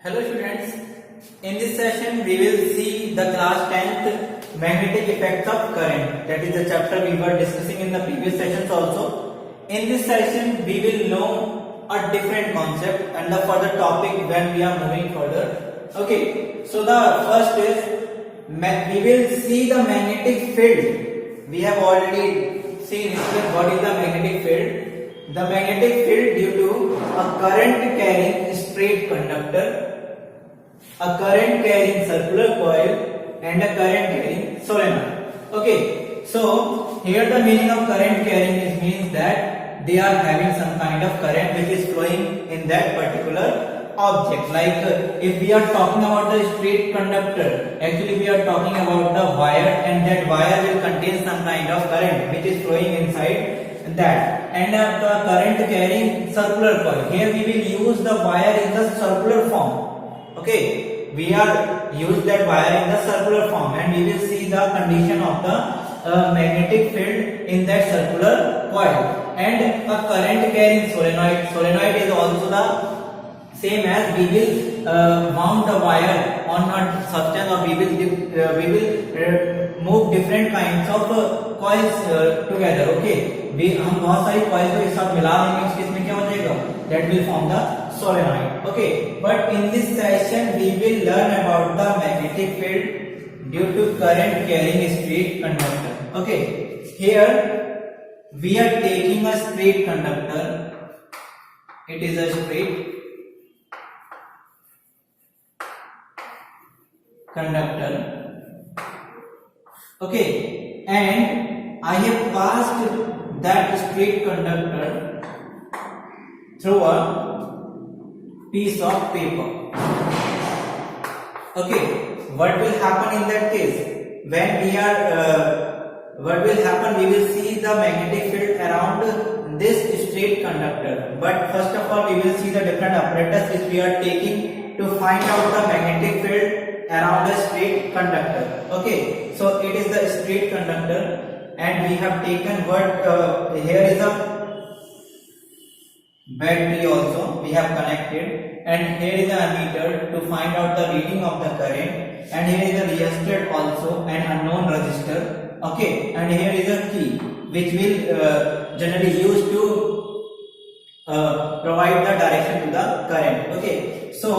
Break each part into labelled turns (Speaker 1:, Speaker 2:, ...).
Speaker 1: Hello students, in this session we will see the class 10th magnetic effects of current. That is the chapter we were discussing in the previous sessions also. In this session we will know a different concept and the further topic when we are moving further. Okay, so the first is we will see the magnetic field. We have already seen what is the magnetic field. The magnetic field due to a current carrying straight conductor, a current carrying circular coil and a current carrying solenoid. Okay, so here the meaning of current carrying means that they are having some kind of current which is flowing in that particular object. Like if we are talking about the straight conductor, actually we are talking about the wire, and that wire will contain some kind of current which is flowing inside that, and the current carrying circular coil. Here we will use the wire in the circular form. Okay, we are use that wire in the circular form, and we will see the condition of the magnetic field in that circular coil. And a current carrying solenoid. Solenoid is also the same as we will mount the wire on a substance, or we will move different kinds of coils together. Okay, हम बहुत सारी coil को एक साथ मिला देंगे, उस case में क्या हो जाएगा, that will form the solenoid. Okay, but in this session we will learn about the magnetic field due to current carrying straight conductor. Okay, here we are taking a straight conductor. It is a straight conductor. Okay, and I have passed that straight conductor through a piece of paper. Okay, what will happen in that case? When we are what will happen, we will see the magnetic field around this straight conductor. But first of all we will see the different apparatus which we are taking to find out the magnetic field around a straight conductor. Okay, so it is the straight conductor, and we have taken what here is a battery also we have connected, and here is an ammeter to find out the reading of the current, and here is a resistor also, an unknown resistor. Okay, and here is a key which will generally used to provide the direction to the current. Okay, so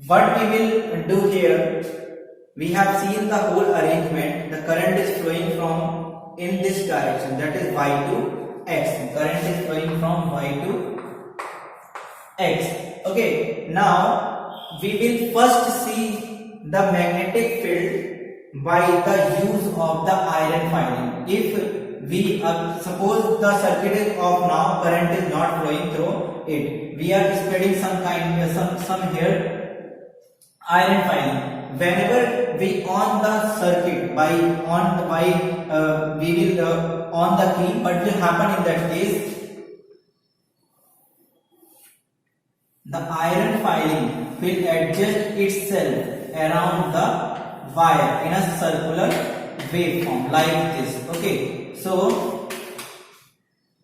Speaker 1: what we will do here, we have seen the whole arrangement. The current is flowing from in this direction, that is y to x. Current is flowing from y to x. Okay, now we will first see the magnetic field by the use of the iron filing. If we suppose the circuit is off now, current is not flowing through it, we are spreading some kind some here iron filing. Whenever we on the circuit we will on the key, what will happen in that case? The iron filing will adjust itself around the wire in a circular waveform like this. Okay, so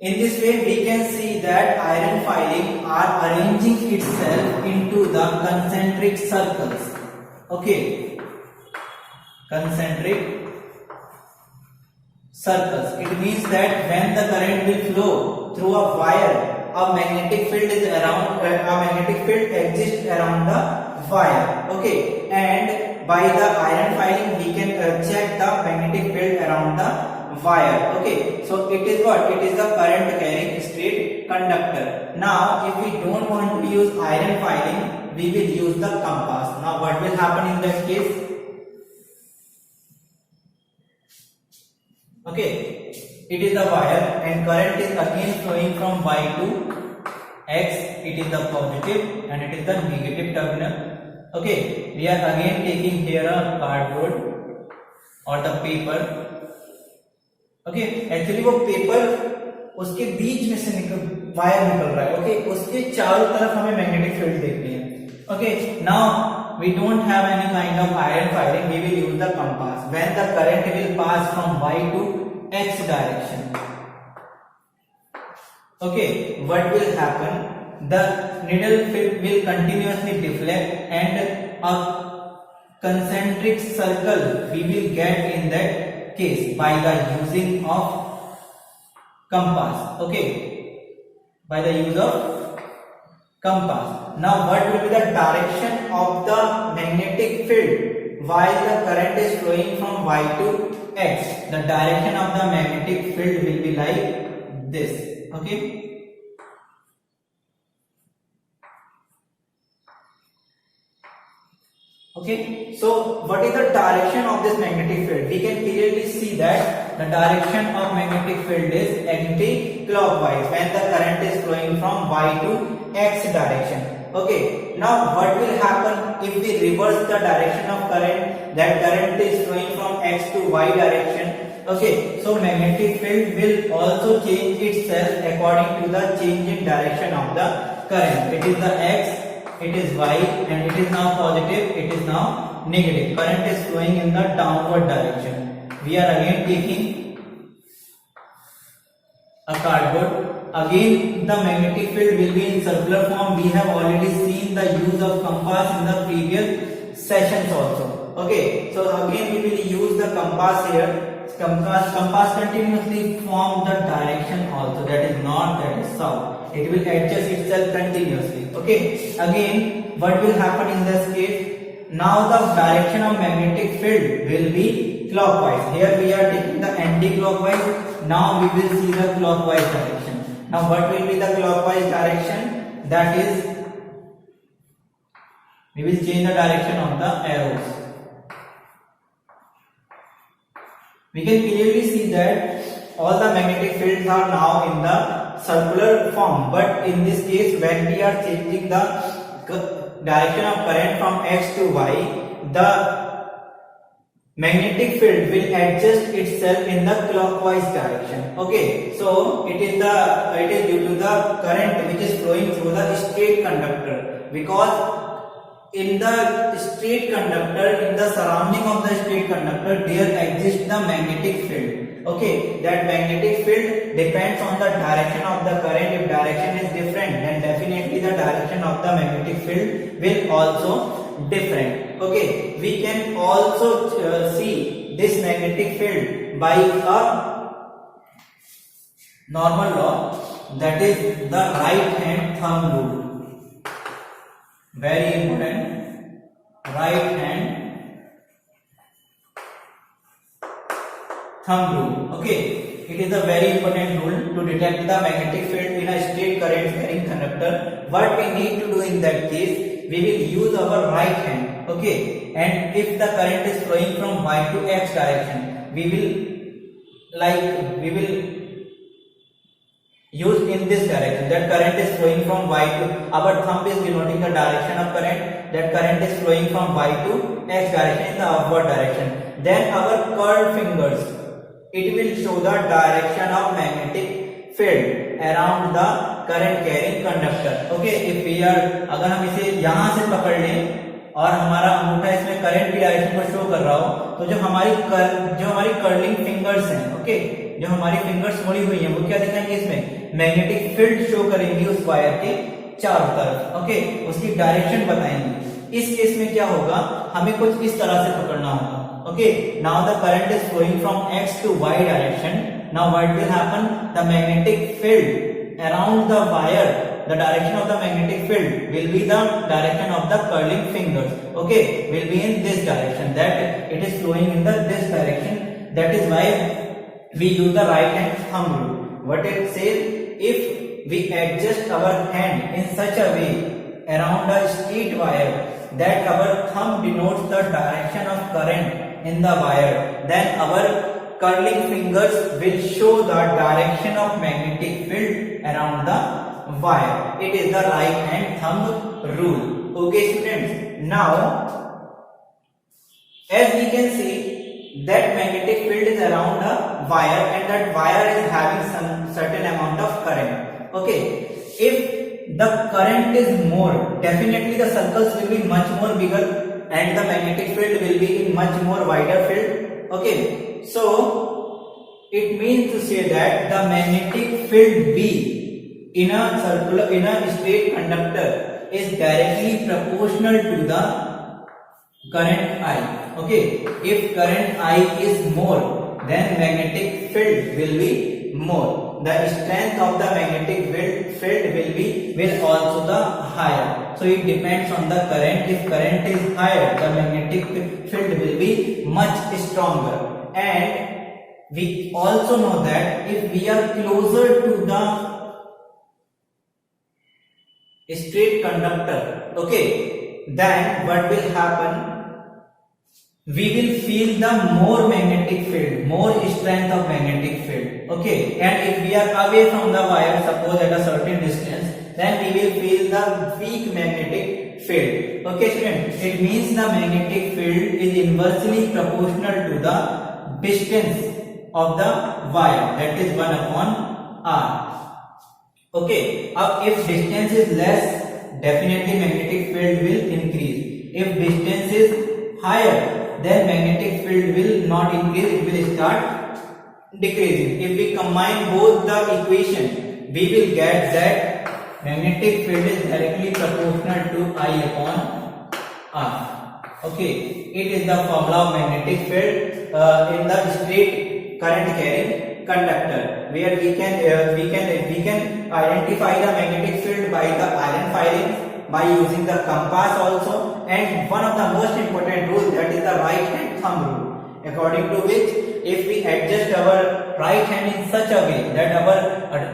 Speaker 1: in this way we can see that iron filing are arranging itself into the concentric circles. Okay, concentric circles. It means that when the current will flow through a wire, a magnetic field is around. A magnetic field exists around the wire. Okay, and by the iron filing we can check the magnetic field around the wire. Okay, so it is what? It is the current carrying straight conductor. Now, if we don't want to use iron filing, we will use the compass. Now, what will happen in that case? Okay, it is the wire, and current is again flowing from y to x. It is the positive and it is the negative terminal. Okay, we are again taking here a cardboard or the paper. Okay, actually वो paper उसके बीच में से wire निकल रहा है. Okay, उसके चारों तरफ हमें मैग्नेटिक फील्ड देखनी है. Okay, now we don't have any kind of iron filing. We will use the compass. When the current will pass from y to x direction. Okay, what will happen? the needle will continuously deflect and a concentric circle we will get in that case by the using of compass. Okay, by the use of compass. Now what will be the direction of the magnetic field while the current is flowing from Y to X? The direction of the magnetic field will be like this. Okay, okay, so what is the direction of this magnetic field? We can clearly see that the direction of magnetic field is anti-clockwise when the current is flowing from Y to X direction. Okay, now what will happen if we reverse the direction of current? That current is flowing from X to Y direction. Okay, so magnetic field will also change itself according to the change in direction of the current. It is the X, it is Y, and it is now positive, it is now negative. Current is flowing in the downward direction. We are again taking a cardboard. Again the magnetic field will be in circular form. We have already seen the use of compass in the previous sessions also. Okay, so again we will use the compass here. Compass continuously form the direction also, that is north, that is south. It will adjust itself continuously. Okay, again what will happen in this case? Now the direction of magnetic field will be clockwise. Here we are taking the anti-clockwise. Now we will see the clockwise direction. Now what will be the clockwise direction? That is, we will change the direction of the arrows. We can clearly see that all the magnetic fields are now in the circular form, but in this case when we are changing the direction of current from X to Y, the magnetic field will adjust itself in the clockwise direction. Okay, so it is due to the current which is flowing through the straight conductor, because in the straight conductor, in the surrounding of the straight conductor, there exists the magnetic field. Okay, that magnetic field depends on the direction of the current. If direction is different, then definitely the direction of the magnetic field will also different. Okay, we can also see this magnetic field by a normal law, that is the right hand thumb rule. Very important, right hand thumb rule. Okay, it is a very important rule to detect the magnetic field in a straight current carrying conductor. What we need to do in that case, we will use our right hand. Okay, and if the current is flowing from Y to X direction, we will use in this direction. That current is flowing from Y to, our thumb is denoting the direction of current. That current is flowing from Y to X direction in the upward direction. Then our curved fingers, it will show the direction of magnetic field around the current carrying conductor. Okay, if we are, अगर हम इसे यहाँ से पकड़ लें और हमारा अंगूठा इसमें करंट की डायरेक्शन को शो कर रहा हो, तो जो हमारी कर्लिंग फिंगर्स हैं, ओके, जो हमारी फिंगर्स मुड़ी हुई हैं, वो क्या दिखाएंगे? इसमें मैग्नेटिक फील्ड शो करेंगी उस वायर के चारों तरफ. ओके, उसकी डायरेक्शन बताएंगे. इस केस में क्या होगा, हमें कुछ इस तरह से पकड़ना होगा. Okay, now the current is flowing from X to Y direction. Now what will happen, the magnetic field around the wire, the direction of the magnetic field will be the direction of the curling fingers. Okay, will be in this direction, that it is flowing in this direction. That is why we use the right hand thumb rule. What it says, if we adjust our hand in such a way around a straight wire that our thumb denotes the direction of current in the wire, then our curling fingers will show the direction of magnetic field around the wire. It is the right hand thumb rule. Okay students, now as we can see that magnetic field is around a wire and that wire is having some certain amount of current. Okay, if the current is more, definitely the circles will be much more bigger and the magnetic field will be in much more wider field. Okay, so it means to say that the magnetic field B in a straight conductor is directly proportional to the current I. Okay, if current I is more, then magnetic field will be more. The strength of the magnetic field will also the higher. So it depends on the current. If current is higher, the magnetic field will be much stronger. And we also know that if we are closer to the straight conductor, okay, then what will happen? We will feel the more magnetic field, more strength of magnetic field. Okay, and if we are away from the wire, suppose at a certain distance, then we will feel the weak magnetic field. Okay, students, it means the magnetic field is inversely proportional to the distance of the wire, that is 1 upon r. Okay, if distance is less, definitely magnetic field will increase. If distance is higher, then magnetic field will not increase, it will start decreasing. If we combine both the equation, we will get that magnetic field is directly proportional to I upon R. Okay, it is the formula of magnetic field in the straight current carrying conductor, where we can identify the magnetic field by the iron filings, by using the compass also, and one of the most important rule, that is the right hand thumb rule, according to which if we adjust our right hand in such a way that our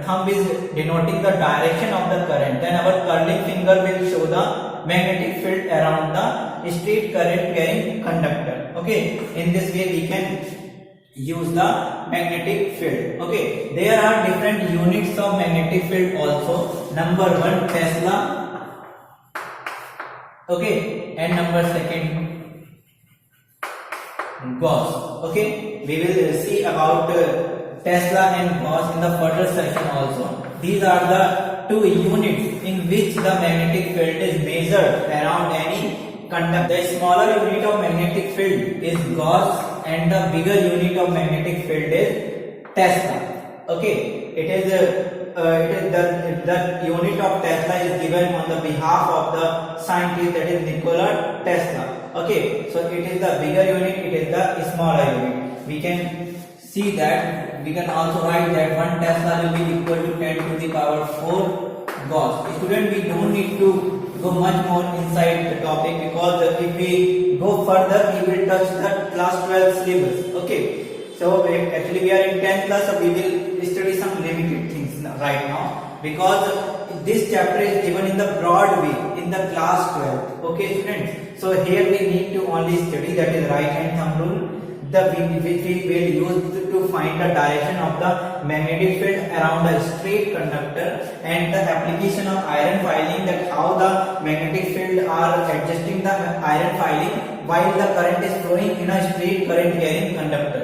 Speaker 1: thumb is denoting the direction of the current, then our curling finger will show the magnetic field around the straight current carrying conductor. Okay, in this way we can use the magnetic field. Okay, there are different units of magnetic field also. Number 1, Tesla. Okay, and number 2, Gauss. Okay, we will see about Tesla and Gauss in the further section also. These are the 2 units in which the magnetic field is measured around any conductor. The smaller unit of magnetic field is Gauss and the bigger unit of magnetic field is Tesla. Okay, it is the unit of Tesla is given on the behalf of the scientist, that is Nikola Tesla. Okay, so it is the bigger unit, it is the smaller unit. We can see that, we can also write that 1 Tesla will be equal to 10 to the power 4 Gauss. Student, we don't need to go much more inside the topic, because if we go further, we will touch the class 12 syllabus. Okay, so actually we are in 10th class, so we will study some limited things right now, because this chapter is given in the broad way in the class 12. Okay, students, so here we need to only study, that is right hand thumb rule, which we will use to find the direction of the magnetic field around a straight conductor, and the application of iron filing, that how the magnetic field are adjusting the iron filing while the current is flowing in a straight current carrying conductor.